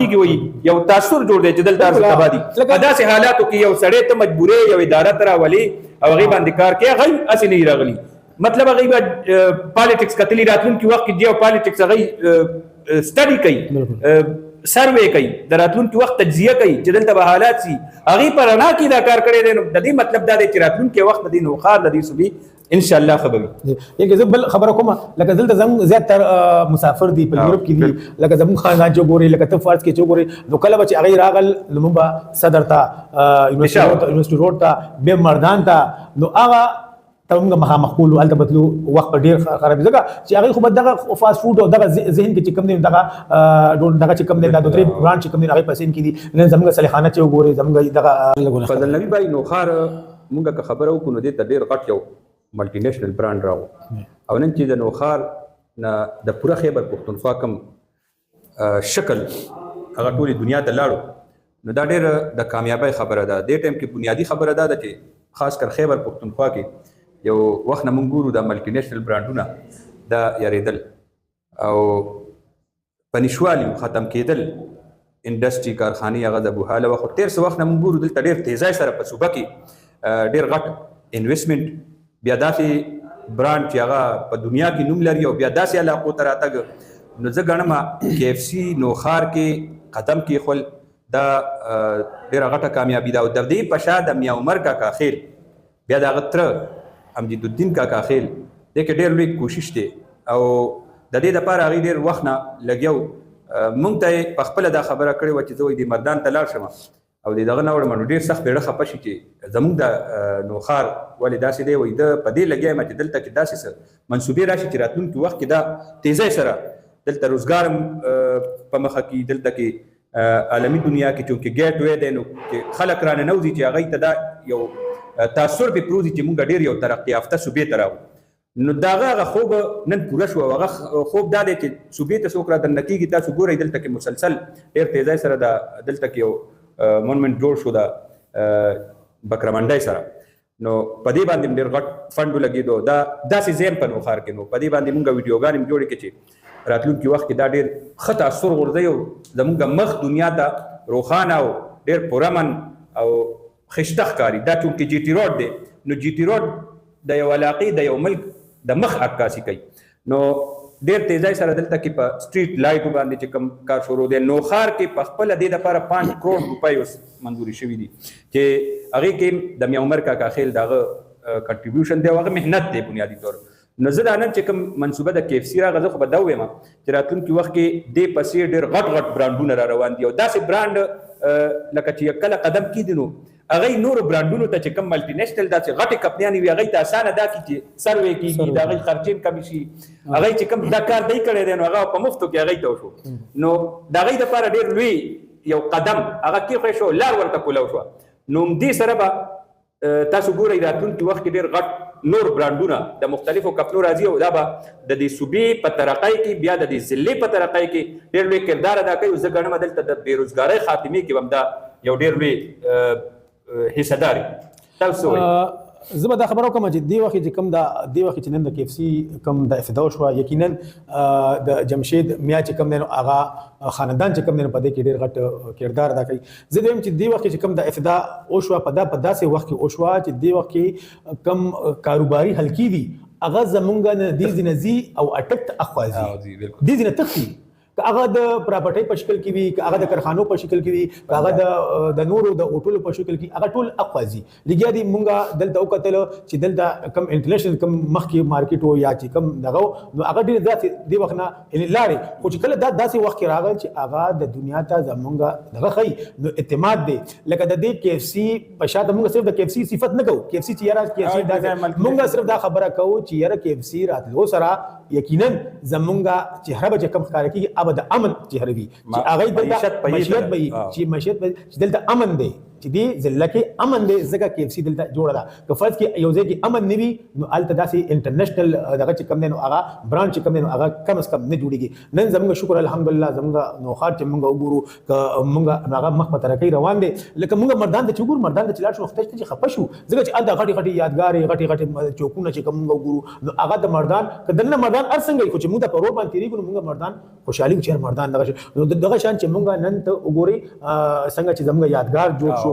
کیږي وي یو تاثر جوړ دی چې دلته ارزښت آبادي په داسې حالاتو کې یو سړی ته مجبورې یو اداره ته راولي او هغې باندې کار کوي هغه هسې نه راغلي مطلب هغوی به پالیټکس کتلي راتلونکي وخت کې جیو پالیټکس هغوی سټډي کوي سروې کوي د راتلونکي وخت تجزیه کوي چې دلته به حالات سي هغې په رڼا کې دا کار کړی دی نو د دې مطلب دا دی چې راتلونکي وخت د دې نوښار د دې صوبې ان شاء الله ښه به وي. زه بل خبره کومه لکه دلته زموږ زیاتره مسافر دي په یورپ کې دي لکه زموږ خاندان چې وګورئ لکه ته فرض کې چې وګورئ نو کله به چې هغوی راغل نو موږ به صدر ته یونیورسټي روډ ته بیا مردان ته نو هغه ته موږ مخامخ کولو هلته به تلو وخت به ډېر خراب ځکه چې هغوی خو به دغه فاسټ فوډ او دغه ذهن کې چې کوم دی دغه چې کوم دی دا 2-3 برانډ چې کوم دی هغوی په ذهن کې دي نن زموږ صلیخانه چې وګورئ زموږ دغه فضل نبي بھائی نوښار موږ که خبره وکړو نو دې ته ډېر غټ یو ملټي نیشنل برانډ راغو او نن چې د نوښار نه د پوره خیبر پښتونخوا کوم شکل هغه ټولې دنیا ته لاړو نو دا ډېر د کامیابۍ خبره ده. دې ټایم کې بنیادي خبره دا ده چې خاص کر خیبر پښتونخوا کې یو وخت نه موږ ګورو د ملټي نیشنل برانډونه دا یارېدل او په نشوالي ختم کېدل انډسټري کارخانې هغه د بوحاله وخت تېر څه وخت نه موږ ګورو دلته ډېر تیزۍ سره په صوبه کې ډېر غټ انویسټمنټ بیا داسې برانډ چې هغه په دنیا کې نوم لري او بیا داسې علاقو ته راتګ نو زه ګڼم KFC نوښار کې قدم کېښول دا ډېره غټه کامیابي ده او د دې په شا د میا عمر کاکا خیل بیا د هغه تره امجد الدین کاکا خیل دې کې ډېر لوی کوشش دی او د دې دپاره هغوی ډېر وخت نه لګیو موږ ته یې په خپله دا خبره کړې وه چې زه وایي د مردان ته لاړ شم او د دغه نه وړم نو ډېر سخت بیړه خفه شي چې زموږ د نوښار ولې داسې دی وایي ده په دې لګیا یم چې دلته کې داسې څه منصوبې راشي چې راتلونکي وخت کې دا تیزۍ سره دلته روزګار په مخه کې دلته کې عالمي دنیا کې چونکې ګیټ وی دی نو چې خلک رانه نوځي چې هغوی ته دا یو تاثر به پروزي چې موږ ډېر یو ترقي یافته صوبې ته راغلو نو د هغه خوب نن پوره شو او هغه خوب دا دی چې صوبې ته څوک رادننه کېږي تاسو ګورئ دلته کې مسلسل ډېر تیزۍ سره دلته کې یو مونومنټ جوړ شو د بکرمنډۍ سره نو په دې باندې ډېر غټ فنډ ولګېدو دا داسې ځای په نوښار کې نو په دې باندې مونږ ویډیوګانې هم جوړې کړې چې راتلونکي وخت کې دا ډېر ښه تاثر غورځوي او زموږ مخ دنیا ته روښانه او ډېر پرامن او خشته ښکاري دا چونکې جي ټي روډ دی نو جي ټي روډ د یو علاقې د یو ملک د مخ عکاسي کوي نو ډېر تیزۍ سره دلته کې په سټریټ لایټو باندې چې کوم کار شروع دی نوښار کې په خپله دې دپاره 5 کروڑ روپۍ اوس منظوري شوي دي چې هغې کې د میا عمر کاکا خیل د هغه کنټریبیوشن دی او هغه محنت دی بنیادي طور نو زه دا نن چې کوم منصوبه د KFC راغله زه خو به دا ووایم چې راتلونکي وخت کې دې پسې ډېر غټ غټ برانډونه را روان دي او داسې برانډ لکه چې کله قدم کېدي نو هغوی نورو برانډونو ته چې کوم ملټي نیشنل داسې غټې کمپنیانې وي هغوی ته اسانه دا کړي چې سروې کېږي د هغوی خرچې کمې شي هغوی چې کوم دا کار دی کړی دی نو هغه په مفتو کې هغوی ته وشو نو د هغوی دپاره ډېر لوی یو قدم هغه کېښی شو لار ورته کولو شوه نو همدې سره به تاسو ګورئ راتلونکي وخت کې ډېر غټ نور برانډونه د مختلفو کپلو راځي او دا به د دې صوبې په ترقۍ کې بیا د دې ضلعې په ترقۍ کې ډېر لوی کردار ادا کوي زه ګڼم دلته د بېروزګارۍ خاتمې کې به هم دا یو ډېر لوی حصه داري تاسو وایي زه به دا خبره وکړم چې دې وخت چې کوم دې وخت چې نن د KFC کوم د افتتاح شوه یقینا د جمشید میا چې کوم دی نو هغه خاندان چې کوم دی نو په دې کې ډېر غټ کردار ادا کوي زه دویم چې دې وخت چې کوم د افتتاح وشوه په داسې وخت کې وشوه چې دې وخت کې کوم کاروباري حلقې دي هغه زمونږ نه دې ځینه ځي او اټک ته اخوازي دې ځینه تښتي که هغه د پراپرټۍ په شکل کې وي که هغه د کارخانو په شکل کې وي که هغه د نورو د هوټلو په شکل کې هغه ټول اخوازي لګیا دي مونږ دلته وکتل چې دلته کم انټرنیشنل کم مخکې مارکیټ و یا چې کم دغه نو هغه ډېر داسې دې وخت نه یعنې لاړې خو چې کله داسې وخت کې راغی چې هغه د دنیا ته زمونږ دغه ښیي نو اعتماد دی لکه د دې KFC په شا ته مونږ صرف د KFC صفت نه کوو KFC چې یاره KFC داسې مونږ صرف دا خبره کوو چې یاره KFC راتلو سره یقینا زمونږ چهره به چې کم ښکاره کېږي د امن چهره وي چې هغوی دلته معیشت به وي چې معیشت دلته امن دی چې دې ضلع کې امن دی ځکه KFC دلته جوړه ده که فرض کې یو ځای کې امن نه وي نو هلته داسې انټرنیشنل دغه چې کوم دی نو هغه برانچ چې کوم دی نو هغه کم از کم نه جوړېږي. نن زموږ شکر الحمدلله زموږ نوښار چې موږ وګورو که موږ هغه مخ په ترقۍ روان دی لکه موږ مردان ته چې وګورو مردان ته چې لاړ شو وختې چې خفه شو ځکه چې هلته غټې غټې یادګارې غټې چوکونه چې کوم موږ وګورو نو هغه د مردان که دننه مردان هر څنګه خو چې موږ ته په روډ باندې تېرېږو نو موږ مردان خوشحالي چې مردان دغه نو دغه شان چې موږ نن ته وګورئ څنګه چې زموږ یادګار جوړ شو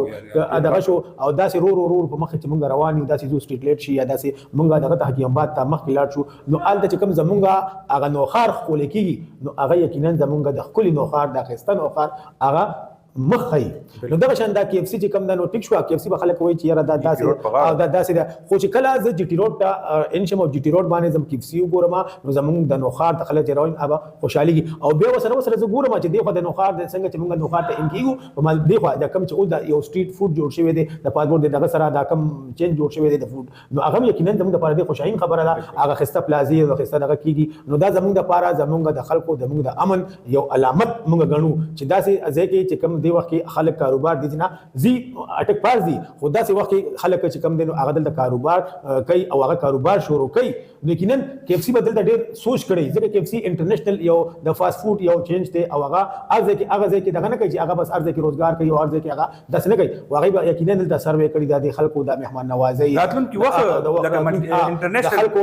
دغه شو او داسې رو په مخ چې موږ روان یو داسې زو سټریټ لایټ شي یا داسې موږ دغه ته حکیم آباد ته مخکې لاړ شو نو هلته چې کوم زموږ هغه نوښار ښکلی کېږي نو هغه یقینا زموږ د ښکلي نوښار د ښایسته نوښار هغه مخ هي نو دغه شان دا KFC چې کوم دا نو ټیک شو KFC به خلک وایي چې یاره دا داسې او دا داسې ده خو چې کله زه جی ټي روډ ته انشم او جی ټي روډ باندې زم KFC وګورم نو زمونږ د نوښار ته خلک روان ابا خوشحالي او بیا وسره زه ګورم چې دی خو د نوښار د څنګه چې موږ نوښار ته انکیږو په مال دی خو دا کم چې او دا یو سټریټ فود جوړ شوی دی د پاسپورت دغه سره دا کم چینج جوړ شوی دی د فود نو هغه یقینا زموږ لپاره د خوشاین خبره ده هغه خسته پلازي او خسته دغه کیږي نو دا زموږ لپاره زموږ د خلکو زموږ د امن یو علامت موږ غنو چې داسې ځکه چې کم دی وخت کې خلک کاروبار دي نه زی اٹک پاس دي خو داسې وخت کې خلک چې کم دي نو هغه د کاروبار کوي او هغه کاروبار شروع کوي لیکن KFC بدل د ډېر سوچ کړي ځکه KFC انټرنیشنل یو د فاست فود یو چینج دی او هغه ارزه کې دغه نه کوي چې هغه بس ارزه کې روزګار کوي او ارزه کې هغه داس نه کوي واغې یقینا د سروې کړي د خلکو د مهمان نوازي راتلون کې وخت لکه انټرنیشنل خلکو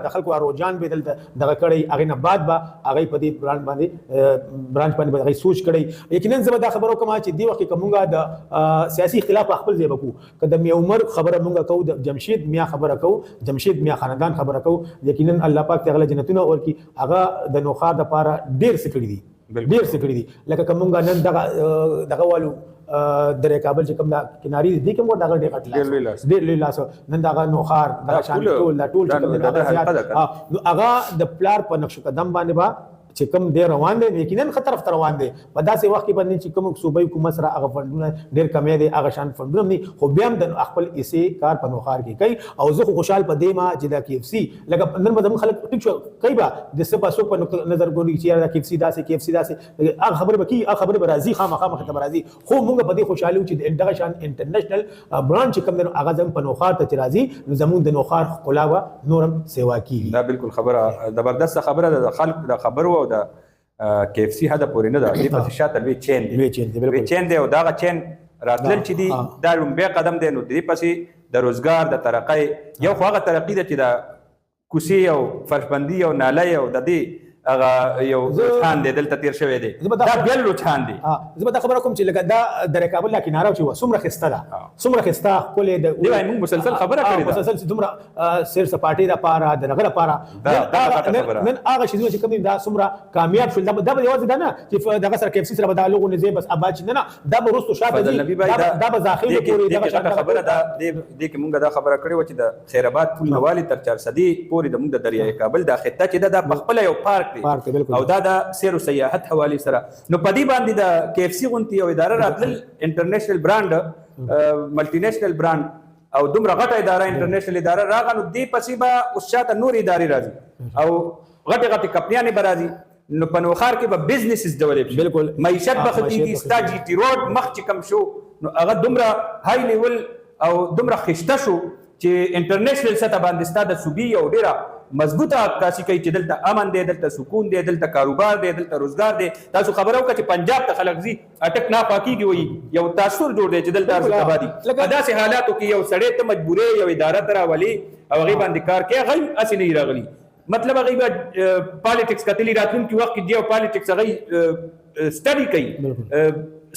د خلکو روجان بدل دغه کړي هغه نه بعد با هغه په دې برانچ باندې هغه سوچ کړي یقینا زما دا خبرو کوم چې دی وخت کومه د سیاسي اختلاف خپل ځای بکو کله می عمر خبره مونږه کو د جمشید میا خبره کو جمشید میا خاندان خبره کو یقینا الله پاک ته غل جنتونه ورکی هغه د نوخار د پاره ډیر سکړي دي لکه کومه نن دغه والو درې کابل چې کوم دا کناري دي کوم دا ډېر غټ ډېر لوی لاس نن دا نوخار دا شان ټول نو هغه د پلار په نقش قدم باندې با چې کوم ډېر روان دي یقینا خطر طرف روان دي په داسې وخت کې باندې چې کوم صوبې حکومت سره هغه فندونه ډېر کمې دي هغه شان فندونه نه خو بیا هم د خپل ایسي کار په نوخار کې کوي او زه خوشحال په دې ما چې دا KFC لکه نن به خلک ټیک شو کوي با د سبا سو په نظر ګوري چې دا KFC داسې هغه خبره بکی هغه خبره برازي خامخا برازي خو موږ په دې خوشحالي چې دغه شان انټرنیشنل برانچ کوم د هغه زم په نوخار ته راځي نو زمون د نوخار خلاوه نورم سیوا کیږي دا بالکل خبره زبردست خبره د خلک د خبرو او د KFC هدا پورې نه ده دې په شاته لوي چین دی او دا چین راتلل چې دی دا لومبه قدم دی نو دې پسې د روزګار د ترقۍ یو خو هغه ترقۍ ده چې د کوسي او فرشبندي او نالۍ او د دې هغه یو ځان دی دلته تیر شوی دی دا بل ځان دی زه به خبره کوم چې لکه دا د کابل لا کناره چې څومره خسته ده څومره خسته کولې د دی موږ مسلسل خبره کړې ده مسلسل دومره سیر سپاټي دا پاره د نغره پاره نن هغه شی چې کوم دا څومره کامیاب شول دا به یوازې دا نه چې دغه سره KFC سره به دا لوګو نه زی بس اباد چې نه دا به رستو شاته دي دا به ځاخلي پوری دا خبره ده د کې موږ دا خبره کړې و چې د خیرآباد پل نوالی تر 400 پوری د موږ د دریای کابل دا خطه چې دا بخپله یو پارک او دا د سیر او سیاحت حواله سره نو پدی باندې د KFC غونتی او اداره راتل انټرنیشنل برانډ ملټي نېشنل برانډ او دومره غټه اداره انټرنیشنل اداره راغلو دی پسې به اوس شاته نور ادارې راځي او غټه کمپنیانې به راځي نو په نوخار کې به بزنسز ډیولپ شي بالکل معیشت به خطیږي ستا جی ټي روډ مخ چې کم شو نو هغه دومره های لیول او دومره خشته شو چې انټرنیشنل سطح باندې ستا د صوبې یو ډیره مضبوطه عکاسي کوي چې دلته امن دی دلته سکون دی دلته کاروبار دی دلته روزګار دی تاسو خبرو کا چې پنجاب ته خلک زی اٹک نه پاکيږي وي یو تاثر جوړ دی چې دلته ارزه آبادی په داسې حالاتو کې یو سړی ته مجبورې یو اداره تر ولي او غي باندې کار کوي غي اصلي راغلي مطلب غي پالیټکس کتلی راتلون کې وخت کې جیو پالیټکس غي سټڈی کوي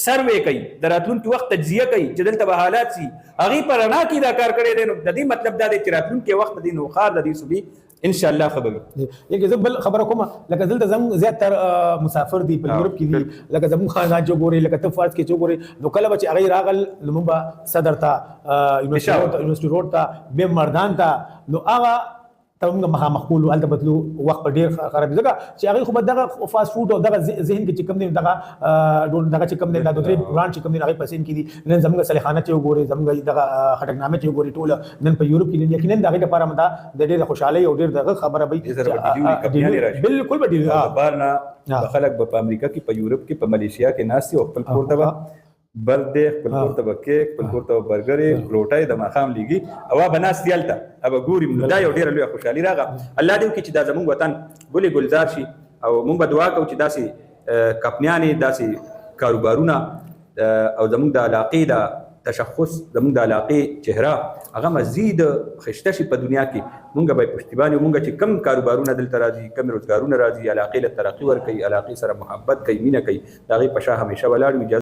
سروے کوي د راتلونکي وخت تجزیه کوي چې دلته به حالات سي هغه پر انا کې دا کار کړی دی نو د دې مطلب دا دی چې راتلونکي وخت د نوخار د دې صوبې ان شاء الله خبرو یګ زبل خبره کوم لکه دلته زموږ زیاتره مسافر دي په یورپ کې دي لکه زموږ خانان جو ګوري لکه ته فرض کې جو ګوري نو کله چې هغه راغل لمبا صدر ته یونیورسيټي روډ ته به مردان ته نو هغه تمغه مخه مخول ولته بدلو وخت ډیر خراب ځکه چې هغه خو دغه فاست فود او دغه ذهن کې چې کم دي دغه چې کم دي د دوی برانچ چې کم دي هغه پسین کې دي نن زموږ صلیخانه چې وګوري زموږ دغه خټکنامه چې وګوري ټول نن په یورپ کې یقینا دغه لپاره مدا د ډېر خوشاله او ډېر دغه خبره به بالکل به بارنا خلک په امریکا کې په یورپ کې په ملیشیا کې ناس او خپل کور ته برډې خپل کور ته به کیک خپل کور ته به برګرې روټۍ د ماښام لیږي او به ناست دي هلته به ګوري دا یو ډېره لویه خوشحالي راغله الله دې وکړي چې دا زموږ وطن ګلې ګلزار شي او موږ به دعا کوو چې داسې کمپنیانې داسې کاروبارونه او زموږ د علاقې د تشخص زموږ د علاقې چهره هغه مزید خشته شي په دنیا کې موږ به پشتیبان یو موږ چې کم کاروبارونه دلته راځي کم روزګارونه راځي علاقې له ترقي ورکوي علاقې سره محبت کوي مینه کوي د هغې په شا همیشه ولاړ وي